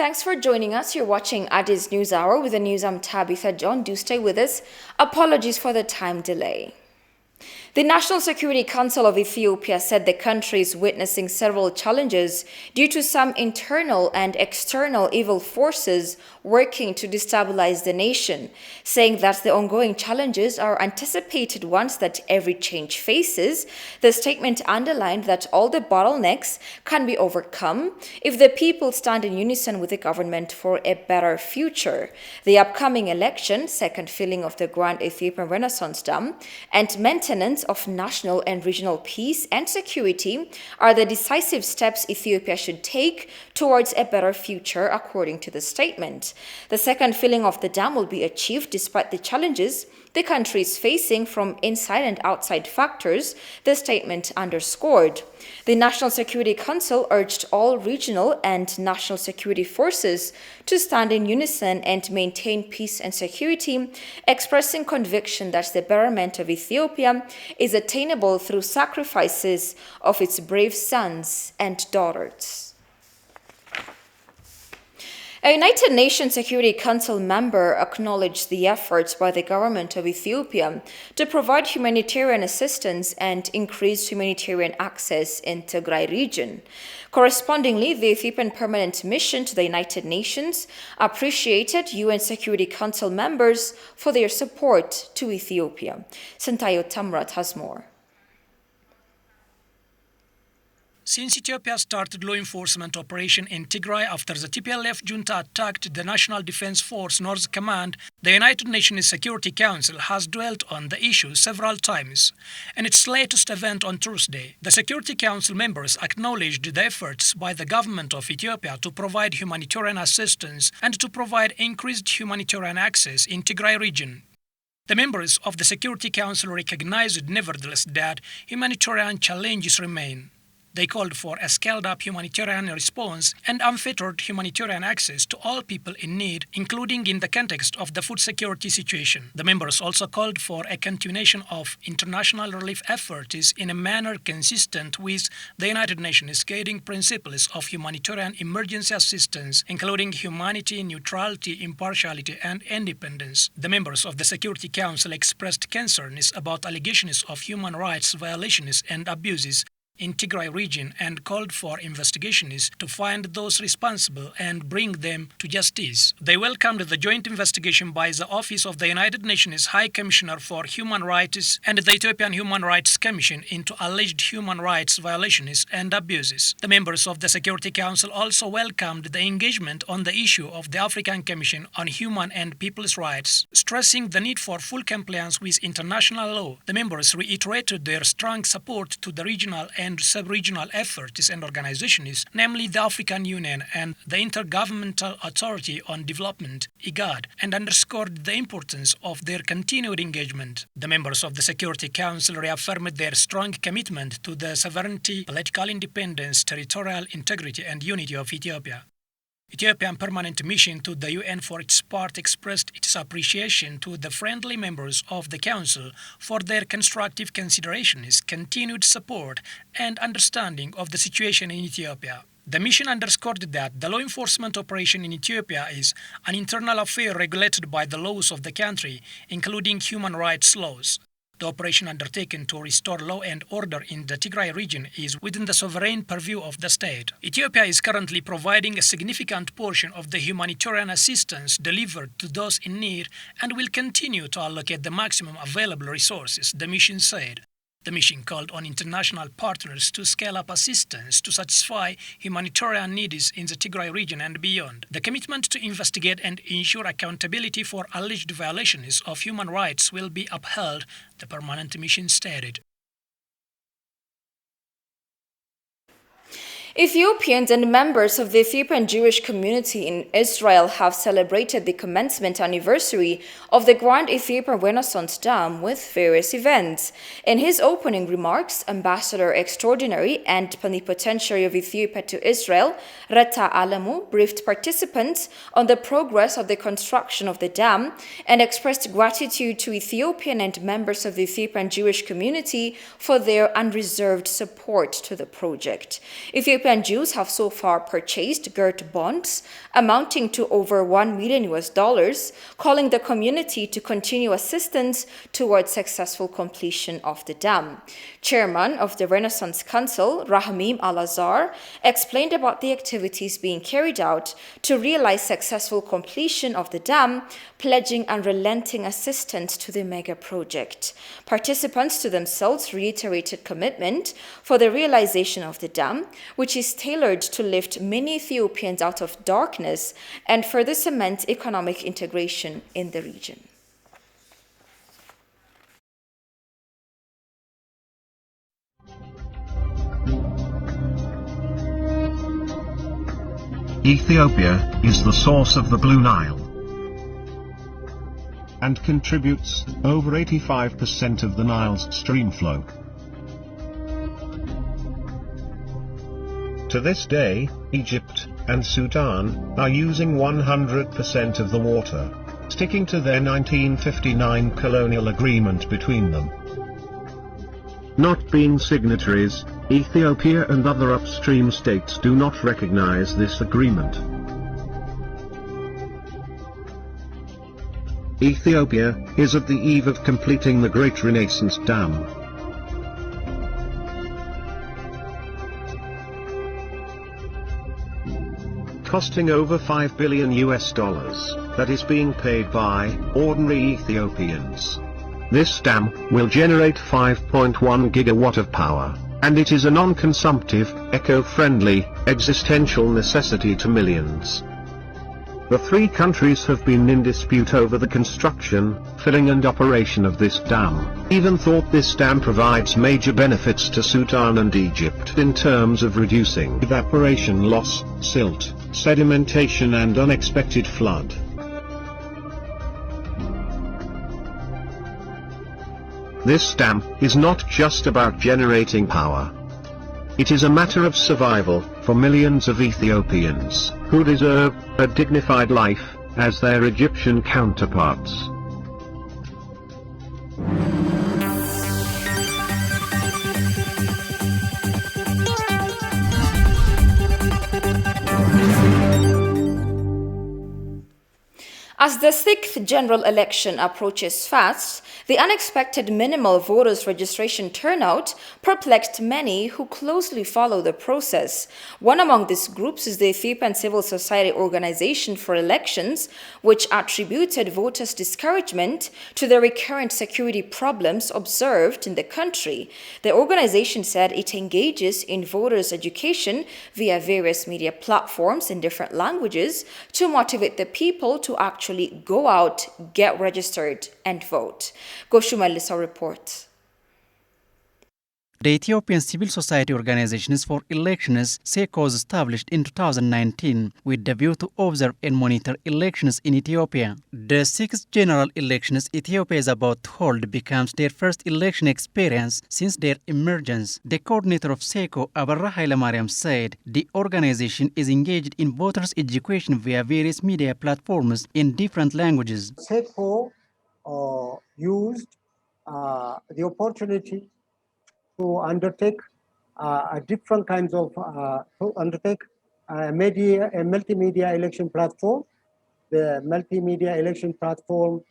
thanks for joining us. You're watching Addis News Hour with the news. I'm Tabitha John. Do stay with us. Apologies for the time delay. The National Security Council of Ethiopia said the country is witnessing several challenges due to some internal and external evil forces working to destabilize the nation, saying that the ongoing challenges are anticipated ones that every change faces. The statement underlined that all the bottlenecks can be overcome if the people stand in unison with the government for a better future. The upcoming election, second filling of the Grand Ethiopian Renaissance Dam, and maintenance of national and regional peace and security are the decisive steps Ethiopia should take towards a better future, according to the statement. The second filling of the dam will be achieved despite the challenges the country is facing from inside and outside factors, the statement underscored. The National Security Council urged all regional and national security forces to stand in unison and maintain peace and security, expressing conviction that the betterment of Ethiopia is attainable through sacrifices of its brave sons and daughters. A United Nations Security Council member acknowledged the efforts by the government of Ethiopia to provide humanitarian assistance and increase humanitarian access in Tigray region. Correspondingly, the Ethiopian Permanent Mission to the United Nations appreciated UN Security Council members for their support to Ethiopia. Santayo Tamrat has more. Since Ethiopia started law enforcement operation in Tigray after the TPLF junta attacked the National Defense Force North Command, the United Nations Security Council has dwelt on the issue several times. In its latest event on Thursday, the Security Council members acknowledged the efforts by the government of Ethiopia to provide humanitarian assistance and to provide increased humanitarian access in Tigray region. The members of the Security Council recognized nevertheless that humanitarian challenges remain. They called for a scaled-up humanitarian response and unfettered humanitarian access to all people in need, including in the context of the food security situation. The members also called for a continuation of international relief efforts in a manner consistent with the United Nations guiding principles of humanitarian emergency assistance, including humanity, neutrality, impartiality, and independence. The members of the Security Council expressed concerns about allegations of human rights violations and abuses in Tigray region and called for investigations to find those responsible and bring them to justice. They welcomed the joint investigation by the Office of the United Nations High Commissioner for Human Rights and the Ethiopian Human Rights Commission into alleged human rights violations and abuses. The members of the Security Council also welcomed the engagement on the issue of the African Commission on Human and People's Rights, stressing the need for full compliance with international law. The members reiterated their strong support to the regional and sub-regional efforts and organizations, namely the African Union and the Intergovernmental Authority on Development, IGAD, and underscored the importance of their continued engagement. The members of the Security Council reaffirmed their strong commitment to the sovereignty, political independence, territorial integrity, and unity of Ethiopia. Ethiopian Permanent Mission to the UN for its part expressed its appreciation to the friendly members of the Council for their constructive considerations, continued support, and understanding of the situation in Ethiopia. The mission underscored that the law enforcement operation in Ethiopia is an internal affair regulated by the laws of the country, including human rights laws. The operation undertaken to restore law and order in the Tigray region is within the sovereign purview of the state. Ethiopia is currently providing a significant portion of the humanitarian assistance delivered to those in need and will continue to allocate the maximum available resources, the mission said. The mission called on international partners to scale up assistance to satisfy humanitarian needs in the Tigray region and beyond. The commitment to investigate and ensure accountability for alleged violations of human rights will be upheld, the permanent mission stated. Ethiopians and members of the Ethiopian Jewish community in Israel have celebrated the commencement anniversary of the Grand Ethiopian Renaissance Dam with various events. In his opening remarks, Ambassador Extraordinary and Plenipotentiary of Ethiopia to Israel, Reta Alamu, briefed participants on the progress of the construction of the dam and expressed gratitude to Ethiopian and members of the Ethiopian Jewish community for their unreserved support to the project. Ethiopian Ethiopian Jews have so far purchased girt bonds amounting to over $1 million US, calling the community to continue assistance towards successful completion of the dam. Chairman of the Renaissance Council, Rahmim Al-Azhar, explained about the activities being carried out to realize successful completion of the dam, pledging unrelenting assistance to the mega project. Participants to themselves reiterated commitment for the realization of the dam, which is tailored to lift many Ethiopians out of darkness and further cement economic integration in the region. Ethiopia is the source of the Blue Nile and contributes over 85% of the Nile's stream flow. To this day, Egypt and Sudan are using 100% of the water, sticking to their 1959 colonial agreement between them. Not being signatories, Ethiopia and other upstream states do not recognize this agreement. Ethiopia is at the eve of completing the Great Renaissance Dam. Costing over $5 billion that is being paid by ordinary Ethiopians. This dam will generate 5.1 gigawatt of power, and it is a non-consumptive, eco-friendly, existential necessity to millions. The three countries have been in dispute over the construction, filling and operation of this dam. Even thought this dam provides major benefits to Sudan and Egypt in terms of reducing evaporation loss, silt, sedimentation and unexpected flood. This dam is not just about generating power. It is a matter of survival for millions of Ethiopians who deserve a dignified life as their Egyptian counterparts. As the 6th general election approaches fast, the unexpected minimal voters' registration turnout perplexed many who closely follow the process. One among these groups is the Ethiopian Civil Society Organization for Elections, which attributed voters' discouragement to the recurrent security problems observed in the country. The organization said it engages in voters' education via various media platforms in different languages to motivate the people to actually go out, get registered, and vote. Goshu Melissa reports. The Ethiopian Civil Society Organizations for Elections, SECO, was established in 2019 with the view to observe and monitor elections in Ethiopia. The 6th general elections Ethiopia is about to hold becomes their first election experience since their emergence. The coordinator of SECO, Abarra Hailemariam, said the organization is engaged in voters' education via various media platforms in different languages. SECO used the opportunity to undertake different kinds of a multimedia election platform. The multimedia election platform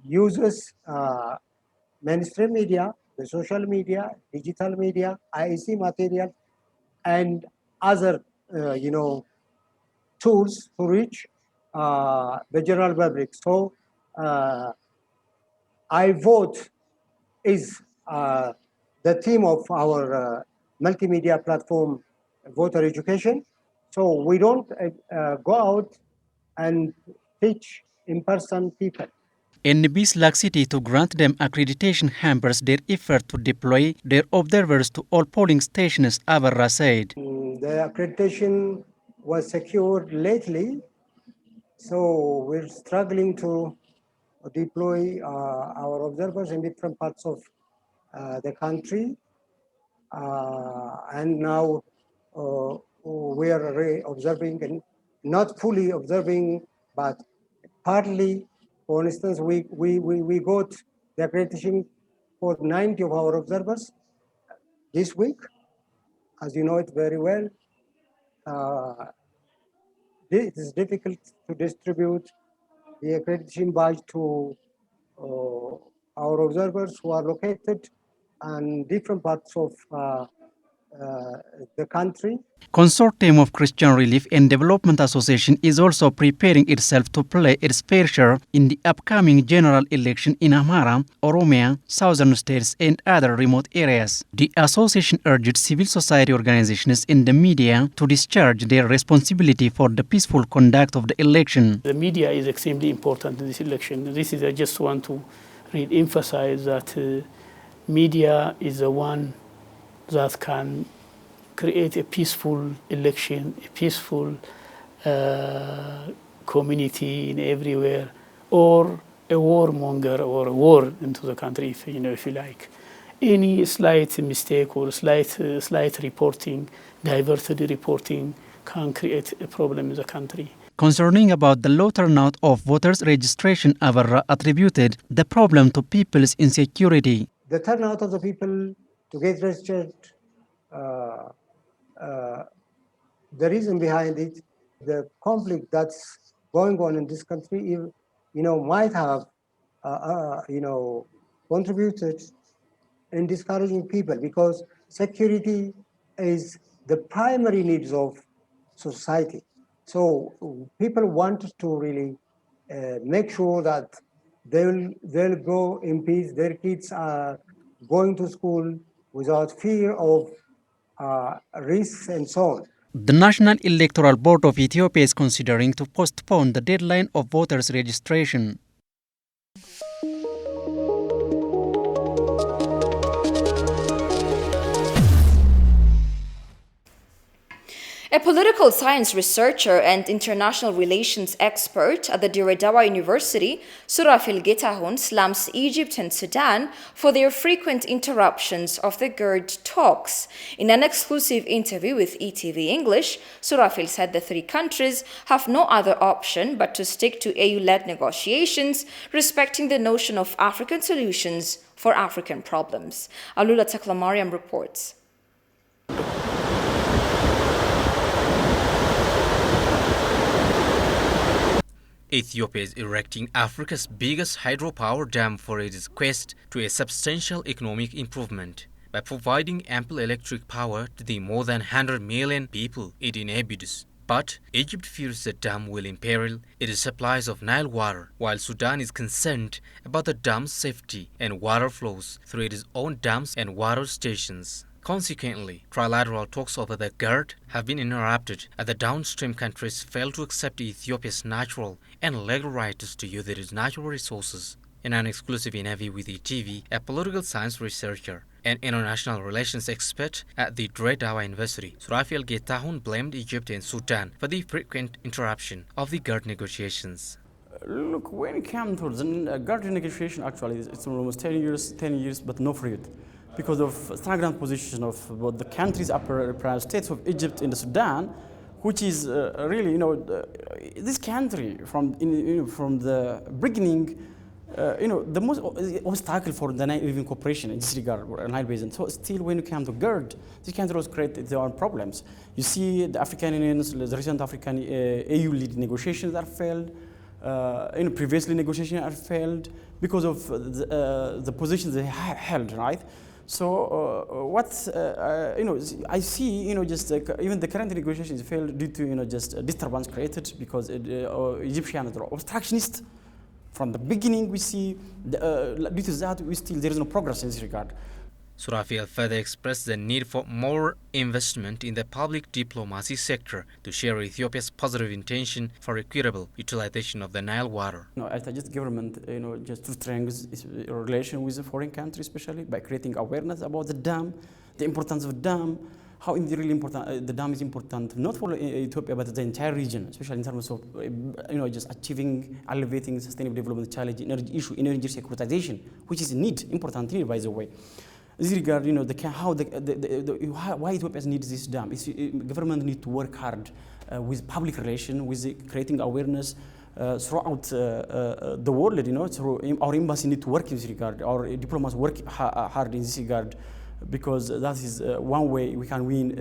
uses mainstream media, the social media, digital media, IEC material, and other tools to reach the general public. So I vote is the theme of our multimedia platform, voter education. So we don't go out and teach in-person people. NB's laxity to grant them accreditation hampers their effort to deploy their observers to all polling stations, Abarra said. The accreditation was secured lately, so we're struggling to deploy our observers in different parts of the country. And now we are observing, and not fully observing, but partly. For instance, we got the accreditation for 90 of our observers this week. as you know it very well, it is difficult to distribute the accreditation badge to our observers who are located in different parts of the country. Consortium of Christian Relief and Development Association is also preparing itself to play its fair share in the upcoming general election in Amhara, Oromia, southern states and other remote areas. The association urged civil society organizations and the media to discharge their responsibility for the peaceful conduct of the election. The media is extremely important in this election. I just want to really emphasize that media is the one that can create a peaceful election, a peaceful community in everywhere, or a warmonger or a war into the country, if you like. Any slight mistake or slight reporting, diverted reporting, can create a problem in the country. Concerning about the low turnout of voters' registration, Avarra attributed the problem to people's insecurity. The turnout of the people to get registered, the reason behind it, the conflict that's going on in this country, might have, contributed in discouraging people, because security is the primary needs of society. So people want to really make sure that they'll go in peace. Their kids are going to school without fear of risks and so on. The National Electoral Board of Ethiopia is considering to postpone the deadline of voters' registration. A political science researcher and international relations expert at the Dire Dawa University, Surafil Getahun, slams Egypt and Sudan for their frequent interruptions of the GERD talks. In an exclusive interview with ETV English, Surafil said the three countries have no other option but to stick to AU-led negotiations, respecting the notion of African solutions for African problems. Alula Taklamariam reports. Ethiopia is erecting Africa's biggest hydropower dam for its quest to a substantial economic improvement by providing ample electric power to the more than 100 million people it inhabits. But Egypt fears the dam will imperil its supplies of Nile water, while Sudan is concerned about the dam's safety and water flows through its own dams and water stations. Consequently, trilateral talks over the GERD have been interrupted as the downstream countries fail to accept Ethiopia's natural and legal rights to use its natural resources. In an exclusive interview with ETV, a political science researcher and international relations expert at the Dire Dawa University, Surafil Getahun, blamed Egypt and Sudan for the frequent interruption of the GERD negotiations. Look, when it comes to the GERD negotiation, actually, it's almost 10 years, but no fruit, because of stagnant position of both the countries, upper states of Egypt and Sudan, which is really, this country from the beginning, the most obstacle for the Nile Basin cooperation in this regard, or Nile Basin. So still, when you come to GERD, this country was created their own problems. You see, the African Unions, the recent African AU-led negotiations are failed. Previously negotiations are failed because of the positions they held, right? So I see, just even the current negotiations failed due to, just disturbance created because Egyptians are obstructionist. From the beginning, we see, due to that, there is no progress in this regard. Surafil further expressed the need for more investment in the public diplomacy sector to share Ethiopia's positive intention for equitable utilization of the Nile water. I suggest government, just to strengthen its relation with the foreign countries, especially by creating awareness about the dam, the importance of the dam, how really important the dam is important not for Ethiopia but the entire region, especially in terms of just achieving, elevating sustainable development challenge, energy issue, energy securitization, which is important need, by the way. In this regard, why Ethiopia needs this dam? Government need to work hard with public relations, with creating awareness throughout the world. Through our embassy need to work in this regard. Our diplomats work hard in this regard. because that is one way we can win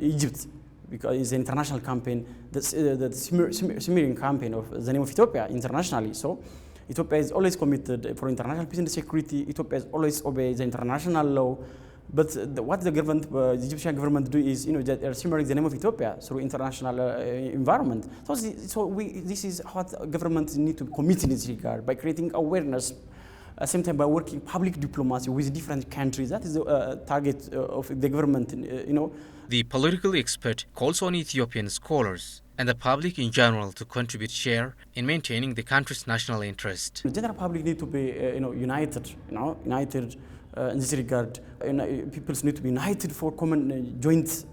Egypt, because it's an international campaign, the smearing campaign of the name of Ethiopia internationally. So Ethiopia is always committed for international peace and security. Ethiopia is always obeys the international law. But what the government, the Egyptian government do is, they are smearing the name of Ethiopia through international environment. This is what governments need to commit in this regard, by creating awareness, at the same time by working public diplomacy with different countries. That is the target of the government, The political expert calls on Ethiopian scholars and the public in general to contribute share in maintaining the country's national interest. The general public need to be, united, united in this regard. People need to be united for common joint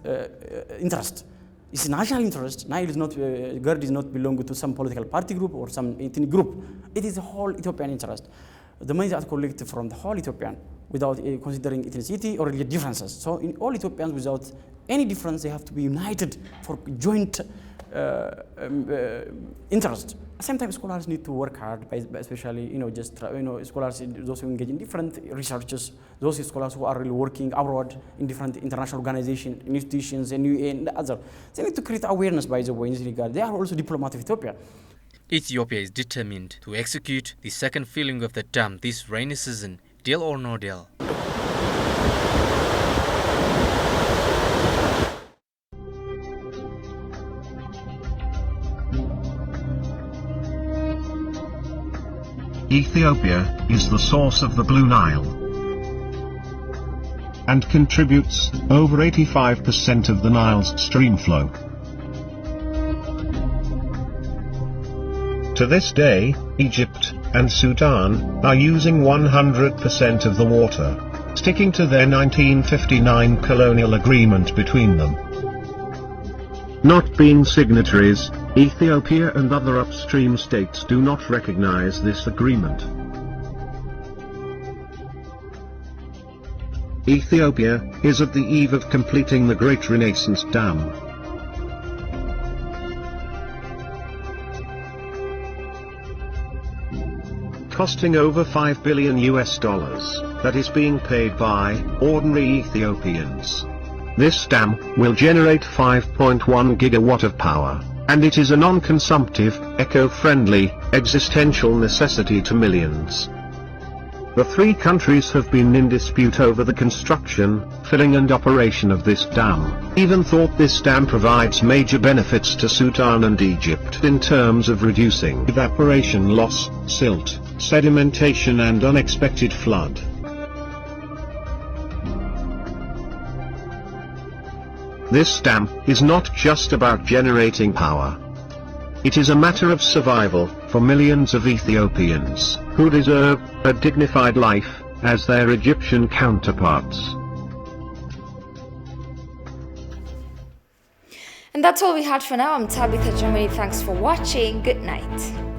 interest. It's a national interest. Nile is not, GERD is not belong to some political party group or some ethnic group. It is a whole Ethiopian interest. The money that collected from the whole Ethiopian without considering ethnicity or religious differences. So in all Ethiopians without any difference, they have to be united for joint interest. At the same time, scholars need to work hard, especially, scholars, those who engage in different researches, those scholars who are really working abroad in different international organizations, institutions, and UN, and other. They need to create awareness, by the way, in this regard. They are also diplomats of Ethiopia. Ethiopia is determined to execute the second filling of the dam this rainy season, deal or no deal. Ethiopia is the source of the Blue Nile and contributes over 85% of the Nile's stream flow. To this day, Egypt and Sudan are using 100% of the water, sticking to their 1959 colonial agreement between them. Not being signatories, Ethiopia and other upstream states do not recognize this agreement. Ethiopia is at the eve of completing the Great Renaissance Dam. Costing over $5 billion that is being paid by ordinary Ethiopians. This dam will generate 5.1 gigawatt of power, and it is a non-consumptive, eco-friendly, existential necessity to millions. The three countries have been in dispute over the construction, filling and operation of this dam. Even thought this dam provides major benefits to Sudan and Egypt in terms of reducing evaporation loss, silt, sedimentation and unexpected flood. This dam is not just about generating power. It is a matter of survival for millions of Ethiopians who deserve a dignified life as their Egyptian counterparts. And that's all we had for now. I'm Tabitha Germany. Thanks for watching. Good night.